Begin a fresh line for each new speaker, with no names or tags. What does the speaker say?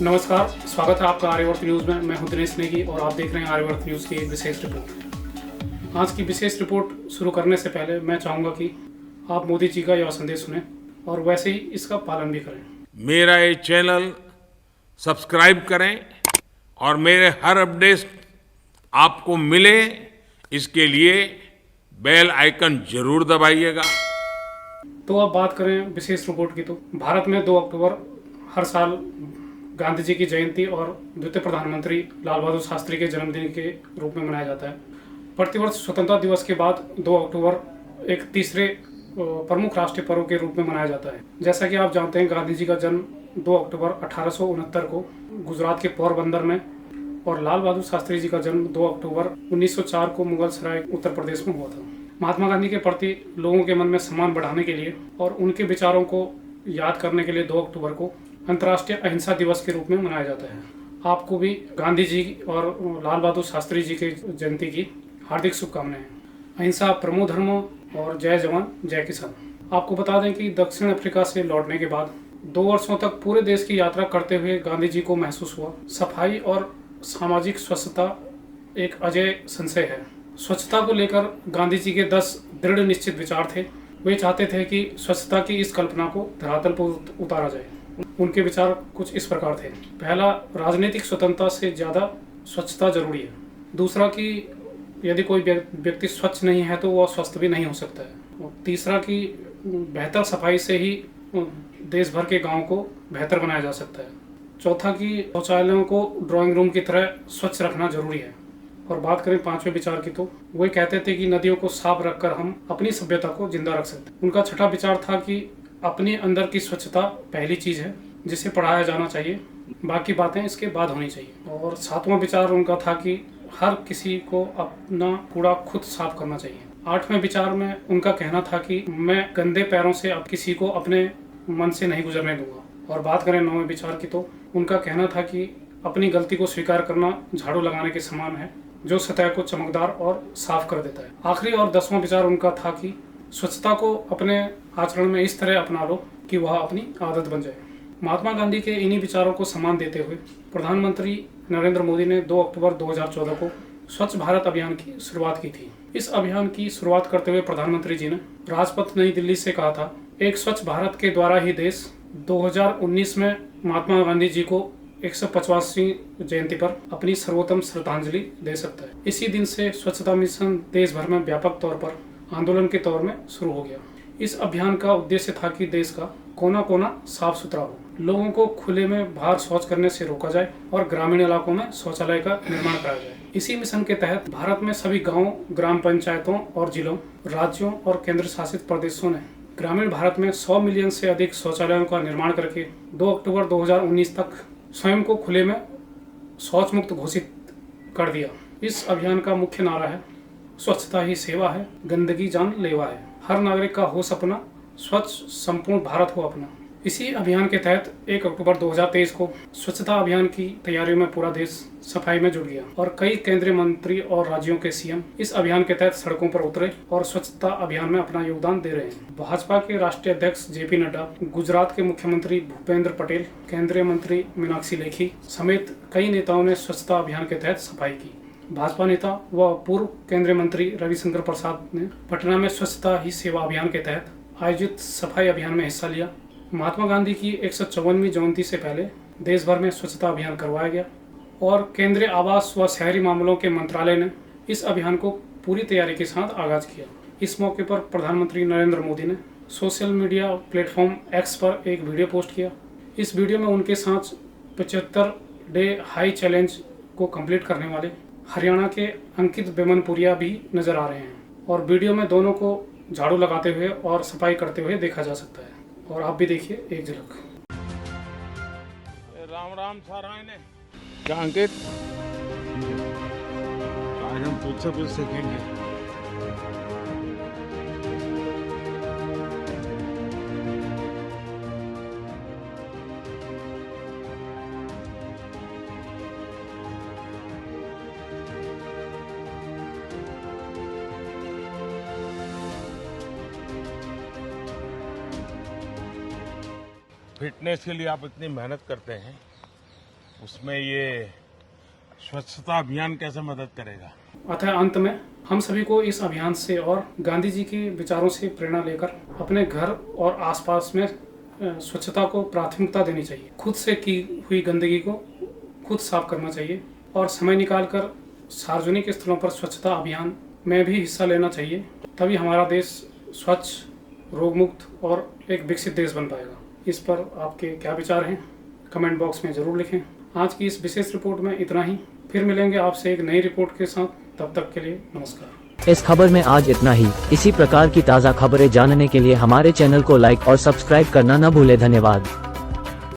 नमस्कार, स्वागत है आपका आर्यवर्त न्यूज़ में। मैं हूं दिनेश नेगी और आप देख रहे हैं आर्यवर्त न्यूज़ की एक विशेष रिपोर्ट। आज की विशेष रिपोर्ट शुरू करने से पहले मैं चाहूँगा कि आप मोदी जी का यह संदेश सुनें और वैसे ही इसका पालन भी करें।
मेरा ये चैनल सब्सक्राइब करें और मेरे हर अपडेट आपको मिले, इसके लिए बेल आइकन जरूर दबाइएगा।
तो अब बात करें विशेष रिपोर्ट की, तो भारत में 2 अक्टूबर हर साल गांधी जी की जयंती और द्वितीय प्रधानमंत्री लाल बहादुर शास्त्री के जन्मदिन के रूप में मनाया जाता है। प्रतिवर्ष स्वतंत्रता दिवस के बाद 2 अक्टूबर एक तीसरे प्रमुख राष्ट्रीय पर्व के रूप में मनाया जाता है। जैसा कि आप जानते हैं, गांधी जी का जन्म 2 अक्टूबर 1869 को गुजरात के पोरबंदर में और लाल बहादुर शास्त्री जी का जन्म 2 अक्टूबर 1904 को मुगलसराय उत्तर प्रदेश में हुआ था। महात्मा गांधी के प्रति लोगों के मन में सम्मान बढ़ाने के लिए और उनके विचारों को याद करने के लिए 2 अक्टूबर को अंतर्राष्ट्रीय अहिंसा दिवस के रूप में मनाया जाता है। आपको भी गांधी जी और लाल बहादुर शास्त्री जी के जयंती की हार्दिक शुभकामनाएं। अहिंसा परमो धर्म और जय जवान जय किसान। आपको बता दें कि दक्षिण अफ्रीका से लौटने के बाद 2 वर्षों तक पूरे देश की यात्रा करते हुए गांधी जी को महसूस हुआ सफाई और सामाजिक स्वच्छता एक अजय संशय है। स्वच्छता को लेकर गांधी जी के 10 दृढ़ निश्चित विचार थे। वे चाहते थे कि स्वच्छता की इस कल्पना को धरातल पर उतारा जाए। उनके विचार कुछ इस प्रकार थे। पहला, राजनीतिक स्वतंत्रता से ज़्यादा स्वच्छता जरूरी है। दूसरा कि यदि कोई व्यक्ति स्वच्छ नहीं है तो वह स्वस्थ भी नहीं हो सकता है। और तीसरा कि बेहतर सफाई से ही देश भर के गाँव को बेहतर बनाया जा सकता है। चौथा कि शौचालयों को ड्राइंग रूम की तरह स्वच्छ रखना जरूरी है। और बात करें 5वें विचार की, तो वे कहते थे कि नदियों को साफ रखकर हम अपनी सभ्यता को जिंदा रख सकते हैं। उनका छठा विचार था कि अपने अंदर की स्वच्छता पहली चीज़ है जिसे पढ़ाया जाना चाहिए, बाकी बातें इसके बाद होनी चाहिए। और 7वां विचार उनका था कि हर किसी को अपना कूड़ा खुद साफ करना चाहिए। 8वें विचार में उनका कहना था कि मैं गंदे पैरों से अब किसी को अपने मन से नहीं गुजरने दूंगा। और बात करें 9वें विचार की, तो उनका कहना था कि अपनी गलती को स्वीकार करना झाड़ू लगाने के समान है जो सतह को चमकदार और साफ कर देता है। आखिरी और 10वां विचार उनका था कि स्वच्छता को अपने आचरण में इस तरह अपना लो कि वह अपनी आदत बन जाए। महात्मा गांधी के इन्हीं विचारों को सम्मान देते हुए प्रधानमंत्री नरेंद्र मोदी ने 2 अक्टूबर 2014 को स्वच्छ भारत अभियान की शुरुआत की थी। इस अभियान की शुरुआत करते हुए प्रधानमंत्री जी ने राजपथ नई दिल्ली से कहा था, एक स्वच्छ भारत के द्वारा ही देश 2019 में महात्मा गांधी जी को 150वीं जयंती पर अपनी सर्वोत्तम श्रद्धांजलि दे सकता है। इसी दिन से स्वच्छता मिशन देश भर में व्यापक तौर पर आंदोलन के तौर में शुरू हो गया। इस अभियान का उद्देश्य था कि देश का कोना कोना साफ सुथरा हो, लोगों को खुले में बाहर शौच करने से रोका जाए और ग्रामीण इलाकों में शौचालय का निर्माण कराया जाए। इसी मिशन के तहत भारत में सभी गाँव, ग्राम पंचायतों और जिलों, राज्यों और केंद्र शासित प्रदेशों ने ग्रामीण भारत में 100 मिलियन से अधिक शौचालयों का निर्माण करके 2 अक्टूबर 2019 तक स्वयं को खुले में शौच मुक्त घोषित कर दिया। इस अभियान का मुख्य नारा है, स्वच्छता ही सेवा है, गंदगी जान लेवा है। हर नागरिक का हो सपना, स्वच्छ संपूर्ण भारत हो अपना। इसी अभियान के तहत 1 अक्टूबर 2023 को स्वच्छता अभियान की तैयारियों में पूरा देश सफाई में जुट गया और कई केंद्रीय मंत्री और राज्यों के सीएम इस अभियान के तहत सड़कों पर उतरे और स्वच्छता अभियान में अपना योगदान दे रहे हैं। भाजपा के राष्ट्रीय अध्यक्ष जेपी नड्डा, गुजरात के मुख्यमंत्री भूपेंद्र पटेल, केंद्रीय मंत्री मीनाक्षी लेखी समेत कई नेताओं ने स्वच्छता अभियान के तहत सफाई की। भाजपा नेता व पूर्व केंद्रीय मंत्री रविशंकर प्रसाद ने पटना में स्वच्छता ही सेवा अभियान के तहत आयोजित सफाई अभियान में हिस्सा लिया। महात्मा गांधी की 154वीं जयंती से पहले देश भर में स्वच्छता अभियान करवाया गया और केंद्रीय आवास व शहरी मामलों के मंत्रालय ने इस अभियान को पूरी तैयारी के साथ आगाज किया। इस मौके पर प्रधानमंत्री नरेंद्र मोदी ने सोशल मीडिया प्लेटफॉर्म एक्स पर एक वीडियो पोस्ट किया। इस वीडियो में उनके साथ 75 डे हाई चैलेंज को कंप्लीट करने वाले हरियाणा के अंकित बेमनपुरिया भी नजर आ रहे हैं और वीडियो में दोनों को झाड़ू लगाते हुए और सफाई करते हुए देखा जा सकता है। और आप भी देखिए एक झलक।
राम राम साराय ने क्या अंकित, आज हम तुझसे कुछ सीखेंगे। फिटनेस के लिए आप इतनी मेहनत करते हैं, उसमें ये स्वच्छता अभियान कैसे मदद करेगा?
अतः अंत में हम सभी को इस अभियान से और गांधी जी के विचारों से प्रेरणा लेकर अपने घर और आसपास में स्वच्छता को प्राथमिकता देनी चाहिए। खुद से की हुई गंदगी को खुद साफ करना चाहिए और समय निकालकर सार्वजनिक स्थलों पर स्वच्छता अभियान में भी हिस्सा लेना चाहिए। तभी हमारा देश स्वच्छ, रोगमुक्त और एक विकसित देश बन पाएगा। इस पर आपके क्या विचार हैं, कमेंट बॉक्स में ज़रूर लिखें। आज की इस विशेष रिपोर्ट में इतना ही। फिर मिलेंगे आपसे एक नई रिपोर्ट के साथ। तब तक के लिए नमस्कार।
इस खबर में आज इतना ही। इसी प्रकार की ताज़ा खबरें जानने के लिए हमारे चैनल को लाइक और सब्सक्राइब करना न भूलें। धन्यवाद।